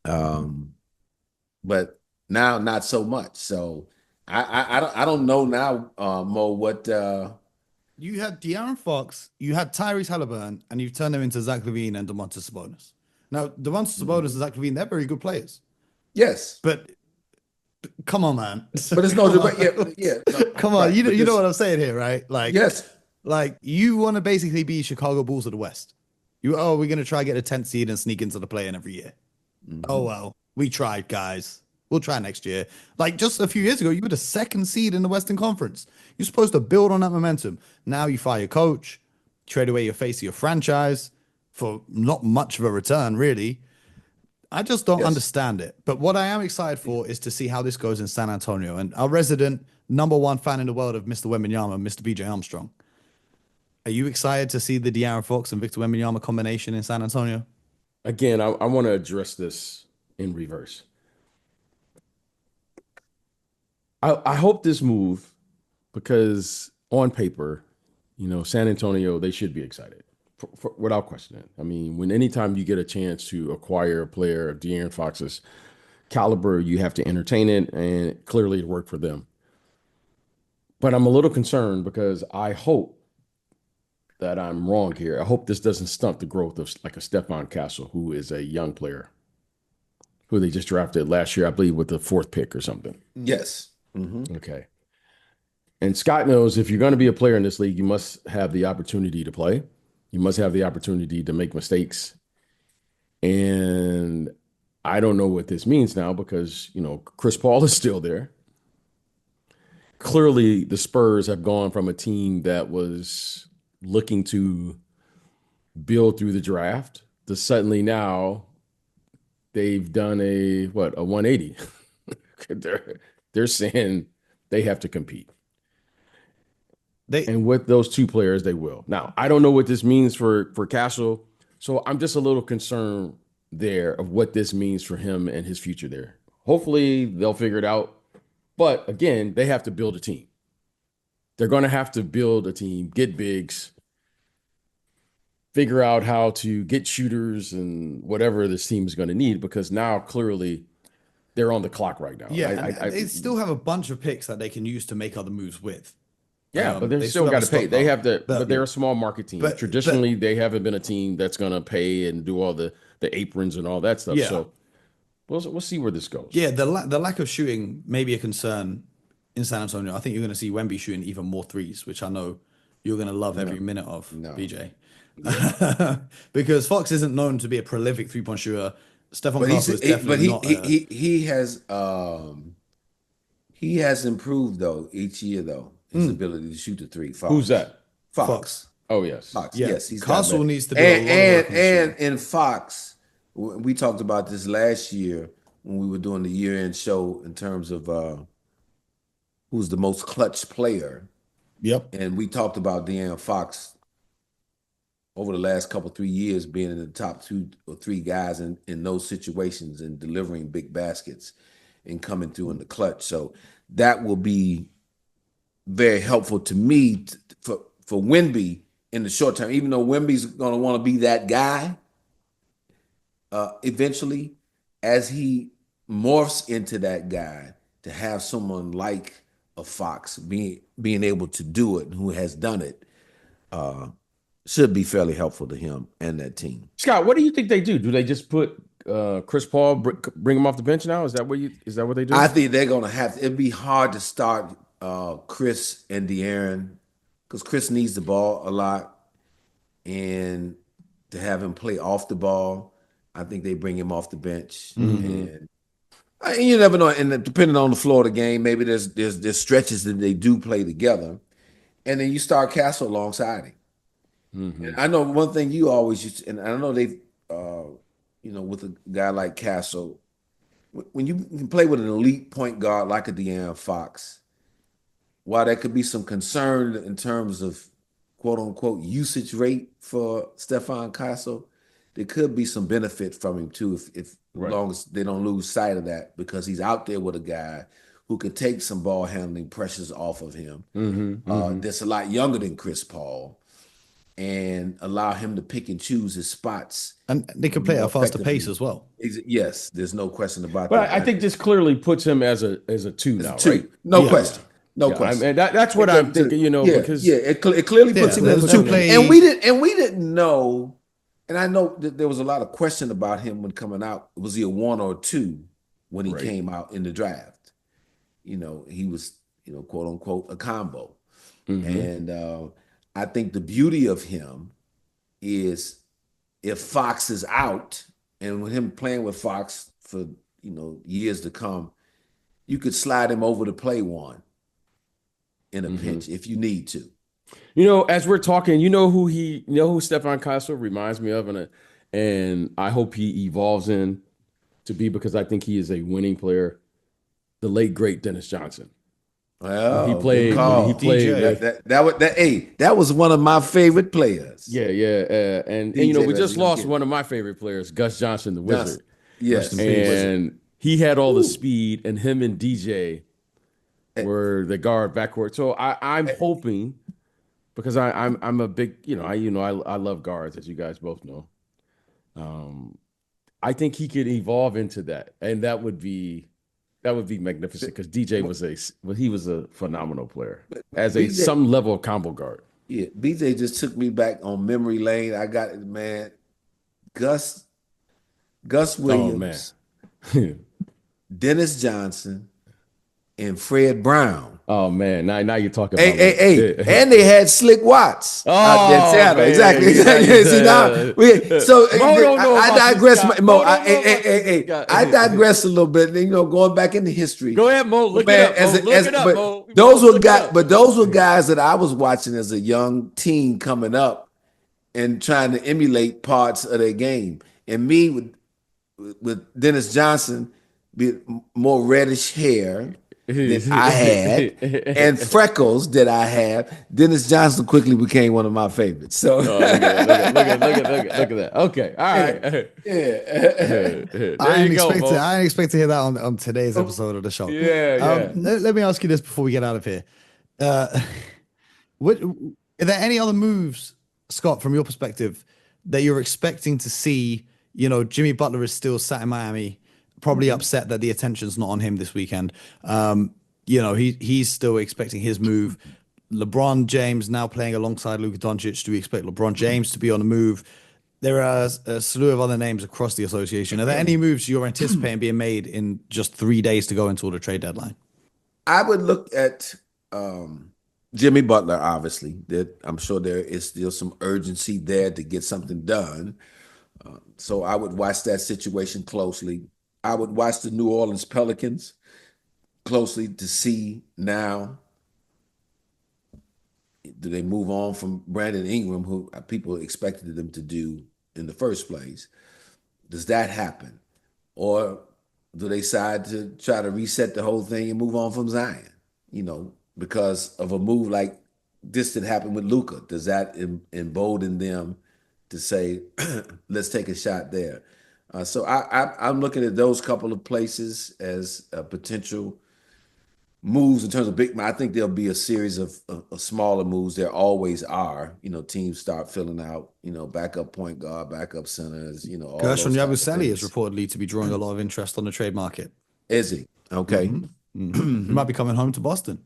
But now not so much. So I don't know now, Mo, what you had De'Aaron Fox, you had Tyrese Halliburton, and you've turned them into Zach LaVine and Domantas Sabonis. Now, Domantas Sabonis and Zach LaVine, they're very good players. Yes. But come on, man. But it's no debate. Yeah. No, come on, right, you know what I'm saying here, right? Like, yes. Like, you want to basically be Chicago Bulls of the West. We're going to try to get a 10th seed and sneak into the play-in every year. Mm-hmm. Oh, well, we tried, guys. We'll try next year. Like, just a few years ago, you were the 2nd seed in the Western Conference. You're supposed to build on that momentum. Now you fire your coach, trade away your face of your franchise for not much of a return, really. I just don't understand it. But what I am excited for is to see how this goes in San Antonio. And our resident #1 fan in the world of Mr. Wembanyama, Mr. BJ Armstrong. Are you excited to see the De'Aaron Fox and Victor Wembanyama combination in San Antonio? Again, I want to address this in reverse. I hope this move, because on paper, San Antonio, they should be excited without question. I mean, anytime you get a chance to acquire a player of De'Aaron Fox's caliber, you have to entertain it, and clearly it worked for them. But I'm a little concerned because I hope that I'm wrong here. I hope this doesn't stunt the growth of like a Stephon Castle, who is a young player who they just drafted last year, I believe, with the 4th pick or something. Yes. Okay. And Scott knows if you're going to be a player in this league, you must have the opportunity to play. You must have the opportunity to make mistakes. And I don't know what this means now because, Chris Paul is still there. Clearly, the Spurs have gone from a team that was looking to build through the draft to suddenly now they've done a 180. They're saying they have to compete. And with those 2 players, they will. Now, I don't know what this means for Castle, so I'm just a little concerned there of what this means for him and his future there. Hopefully, they'll figure it out. But again, they have to build a team. They're going to have to build a team, get bigs, figure out how to get shooters and whatever this team is going to need, because now clearly they're on the clock right now. Yeah, they still have a bunch of picks that they can use to make other moves with. Yeah, but they still got to pay. They have to, but they're a small market team. But traditionally, they haven't been a team that's going to pay and do all the aprons and all that stuff. Yeah. So we'll see where this goes. Yeah, the lack of shooting may be a concern in San Antonio. I think you're going to see Wemby shooting even more threes, which I know you're going to love every minute of, BJ. Yeah. Because Fox isn't known to be a prolific 3-point shooter. Stephon Castle is definitely not. He has improved though each year though. His ability to shoot the 3. Fox. Who's that? Fox. Oh yes. Fox. Yeah. Yes, he's Castle needs to be and in Fox, we talked about this last year when we were doing the year-end show in terms of who's the most clutch player. Yep. And we talked about De'Aaron Fox over the last 3 years being in the top 2 or 3 guys in those situations and delivering big baskets and coming through in the clutch. So that will be very helpful to me for Wemby in the short term, even though Wemby's going to want to be that guy eventually, as he morphs into that guy, to have someone like a Fox being able to do it, who has done it, should be fairly helpful to him and that team. Scott, what do you think they do? Do they just put Chris Paul, bring him off the bench now? Is that what they do? I think they're going to have to. It'd be hard to start Chris and De'Aaron because Chris needs the ball a lot, and to have him play off the ball, I think they bring him off the bench. And you never know. And depending on the floor of the game, maybe there's stretches that they do play together, and then you start Castle alongside him. And I know one thing you always used to, and I know they've, with a guy like Castle, when you can play with an elite point guard like a De'Aaron Fox, while there could be some concern in terms of quote unquote usage rate for Stephon Castle, there could be some benefit from him too, if as long as they don't lose sight of that, because he's out there with a guy who could take some ball handling pressures off of him. That's a lot younger than Chris Paul, and allow him to pick and choose his spots. And they can play at a faster pace as well. Yes, there's no question about but that. I think this clearly puts him as a 2 now, right? No question. No question. I mean, that's what I'm thinking, because it clearly puts him as a 2. And we didn't know. And I know that there was a lot of question about him when coming out. Was he a 1 or a 2 when he came out in the draft? He was, quote unquote, a combo. And I think the beauty of him is if Fox is out, and with him playing with Fox for years to come, you could slide him over to play 1 in a pinch if you need to. As we're talking, who Stephon Castle reminds me of, and I hope he evolves in to be, because I think he is a winning player. The late great Dennis Johnson. Well, he played. That was one of my favorite players. Yeah, and we just lost one of my favorite players, Gus Johnson, the Wizard. Yes, and he had all the speed, and him and DJ were the guard backcourt. So I'm hoping, because I'm a big, I love guards, as you guys both know. I think he could evolve into that, and that would be magnificent because DJ was a phenomenal player as a BJ, some level of combo guard. yeah, BJ just took me back on memory lane. I got it, man. Gus, Gus Oh man. Williams, Dennis Johnson, and Fred Brown. Oh man, now you're talking Hey, about hey, hey, and they had Slick Watts out there. Oh, Seattle. man. Exactly. See now, I digress. Mo, I digress a little bit. You know, going back into history. Go ahead, Mo. Look it up. Look it up, Mo. Those were guys, but those were guys that I was watching as a young teen coming up and trying to emulate parts of their game. And me with Dennis Johnson, be more reddish hair that I had and freckles that I had. Dennis Johnson quickly became one of my favorites. So look at that. Okay, all right. I didn't expect to hear that on today's episode of the show. Yeah. Let me ask you this before we get out of here. What are there any other moves, Scott, from your perspective, that you're expecting to see? You know, Jimmy Butler is still sat in Miami, probably upset that the attention's not on him this weekend. You know, he's still expecting his move. LeBron James now playing alongside Luka Doncic. Do we expect LeBron James to be on the move? There are a slew of other names across the association. Are there any moves you're anticipating being made in just 3 days to go until the trade deadline? I would look at Jimmy Butler, obviously. That I'm sure there is still some urgency there to get something done. So I would watch that situation closely. I would watch the New Orleans Pelicans closely to see now, do they move on from Brandon Ingram, who people expected them to do in the first place? Does that happen? Or do they decide to try to reset the whole thing and move on from Zion? You know, because of a move like this that happened with Luka. Does that embolden them to say, let's take a shot there? So I'm looking at those couple of places as potential moves in terms of big. I think there'll be a series of smaller moves. There always are. You know, teams start filling out, you know, backup point guard, backup centers, you know. All Gershon those type of Yabusele is things. reportedly to be drawing a lot of interest on the trade market. Is he? Okay. He might be coming home to Boston.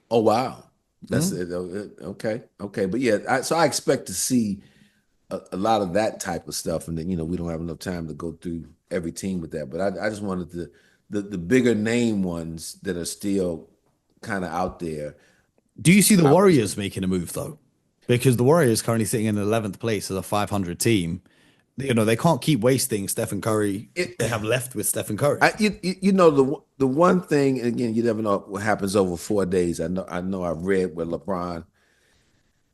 Oh, wow. That's it. Okay. Okay. But yeah, so I expect to see a lot of that type of stuff. And then, you know, we don't have enough time to go through every team with that. But I just wanted the bigger name ones that are still kind of out there. Do you see the Warriors making a move, though? Because the Warriors currently sitting in 11th place as a 500 team. You know, they can't keep wasting Stephen Curry. They have left with Stephen Curry. You know, the one thing, and again, you never know what happens over 4 days. I know I've read where LeBron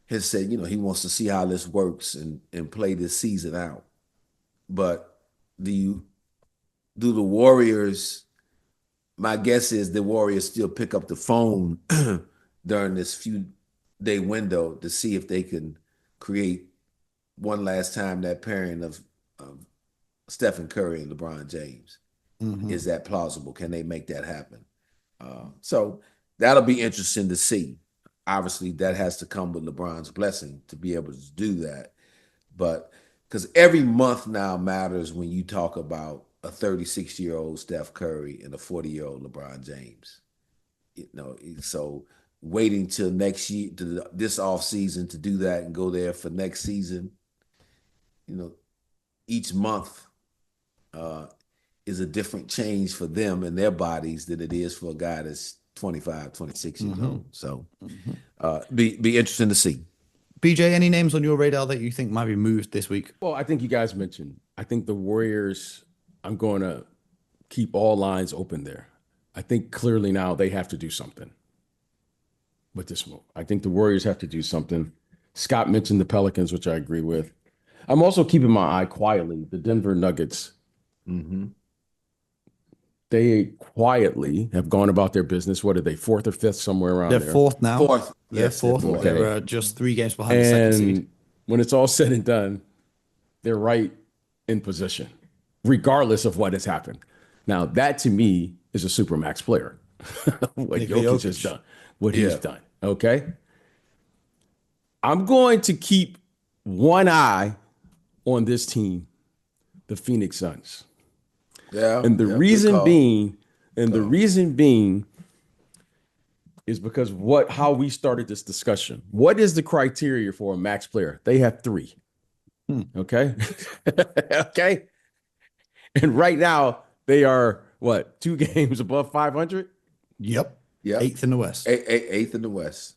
has said, you know, he wants to see how this works and play this season out. But do the Warriors, my guess is the Warriors still pick up the phone during this few day window to see if they can create one last time that pairing of Stephen Curry and LeBron James. Is that plausible? Can they make that happen? So that'll be interesting to see. Obviously, that has to come with LeBron's blessing to be able to do that. But because every month now matters when you talk about a 36-year-old Steph Curry and a 40-year-old LeBron James. You know, so waiting till next year, to this offseason to do that and go there for next season, you know, each month is a different change for them and their bodies than it is for a guy that's 25, 26 years old. So be interesting to see. BJ, any names on your radar that you think might be moved this week? Well, I think you guys mentioned, I think the Warriors, I'm going to keep all lines open there. I think clearly now they have to do something with this move. I think the Warriors have to do something. Scott mentioned the Pelicans, which I agree with. I'm also keeping my eye quietly. The Denver Nuggets, they quietly have gone about their business. What are they, fourth or fifth, somewhere around They're there? fourth now. Fourth. They're Yes, fourth. they're fourth. They're just 3 games behind the second seed. And when it's all said and done, they're right in position, regardless of what has happened. Now, that to me is a supermax player. What Jokic has done, what he's done. Okay. I'm going to keep one eye on this team the Phoenix Suns. Yeah. And the yeah, reason being is because how we started this discussion. What is the criteria for a max player? They have 3. Okay. Okay. And right now they are 2 games above 500? Yep. Yeah. 8th in the West. Eighth in the West.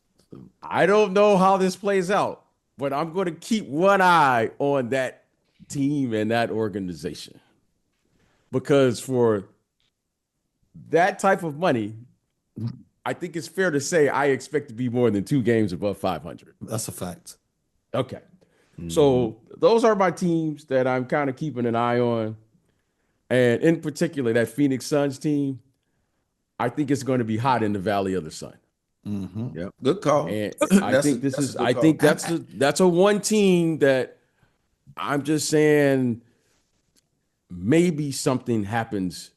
I don't know how this plays out, but I'm going to keep one eye on that team and that organization. Because for that type of money, I think it's fair to say I expect to be more than 2 games above 500. That's a fact. Okay. So those are my teams that I'm kind of keeping an eye on. And in particular, that Phoenix Suns team, I think it's going to be hot in the Valley of the Sun. Yeah, good call. And I think that's a one team that I'm just saying maybe something happens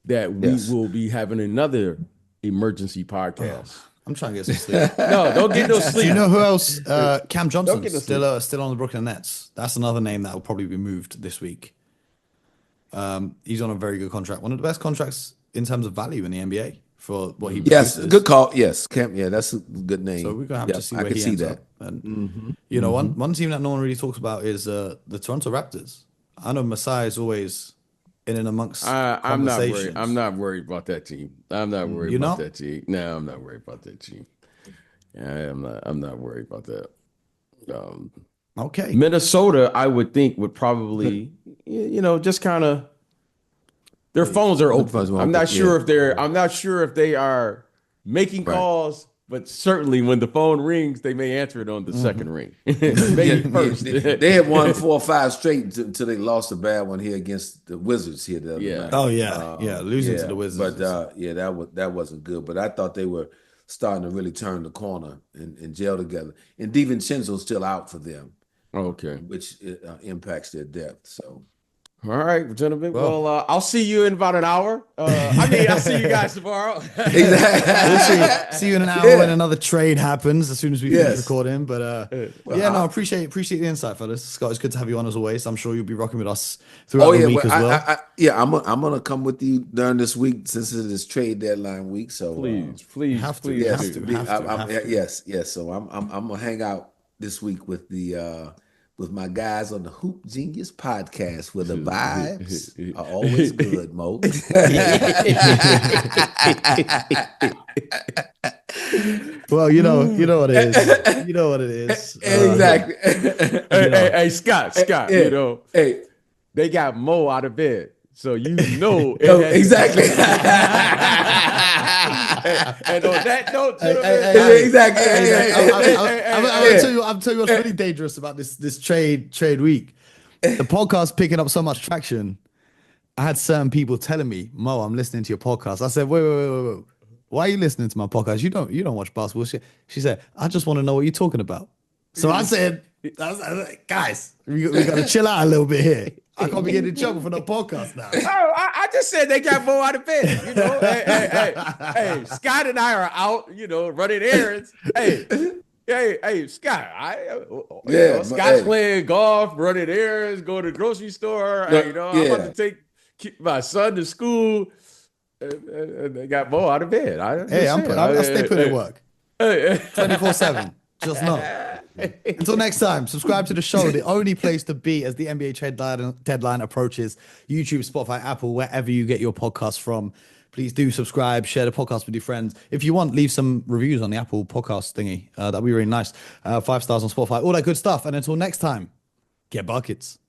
that we will be having another emergency podcast. I'm trying to get some sleep. No, don't get no Do sleep. you know who else? Cam Johnson get no still on the Brooklyn Nets. That's another name that will probably be moved this week. He's on a very good contract, one of the best contracts in terms of value in the NBA for what he produces. Good call. Yes, Cam. Yeah, that's a good name. So we're gonna have to see where I can he see ends that. up. And you know, one team that no one really talks about is the Toronto Raptors. I know Masai is always in and amongst I'm not worried. conversations. I'm not worried about that team. I'm not worried You're about not? that team. No, I'm not worried about that team. Yeah, I'm not worried about that. Okay. Minnesota, I would think, would probably, just kind of their phones are open. I'm not sure if they are making calls, but certainly when the phone rings, they may answer it on the second ring. Maybe first. They had won 4 or 5 straight until they lost a bad one here against the Wizards here the other night. Oh yeah, losing to the Wizards. But that wasn't good. But I thought they were starting to really turn the corner and gel together. And DiVincenzo's still out for them. Okay. Which impacts their depth. So, all right, gentlemen. Well, I'll see you in about an hour. I'll see you guys tomorrow. Exactly. We'll see you in an hour when another trade happens as soon as we finish recording. But I appreciate the insight, fellas. Scott, it's good to have you on as always. I'm sure you'll be rocking with us throughout the week as well. I'm gonna come with you during this week since it is trade deadline week. So please, have to. Yes. So I'm gonna hang out this week with the with my guys on the Hoop Genius podcast, where the vibes are always good, Mo. Well, you know what it is. You know what it is. Exactly. Hey, Scott. Hey, they got Mo out of bed, so exactly. And on that note, I'm telling you what's really dangerous about this trade week. The podcast picking up so much traction. I had certain people telling me, Mo, I'm listening to your podcast. I said, wait. Why are you listening to my podcast? You don't watch basketball shit. She said, I just want to know what you're talking about. So I said, guys, we got to chill out a little bit here. I can't be getting in trouble for the podcast now. Oh, I just said they got Mo out of bed. Hey, Scott and I are out, running errands. Hey, Scott. Scott's playing golf, running errands, going to the grocery store. I'm about to take my son to school. And they got Mo out of bed. I'll stay put at work. 24/7. Just know. Until next time, subscribe to the show, the only place to be as the NBA trade deadline approaches. YouTube, Spotify, Apple, wherever you get your podcasts from. Please do subscribe, share the podcast with your friends. If you want, leave some reviews on the Apple podcast thingy. That'd be really nice. 5 stars on Spotify, all that good stuff. And until next time, get buckets.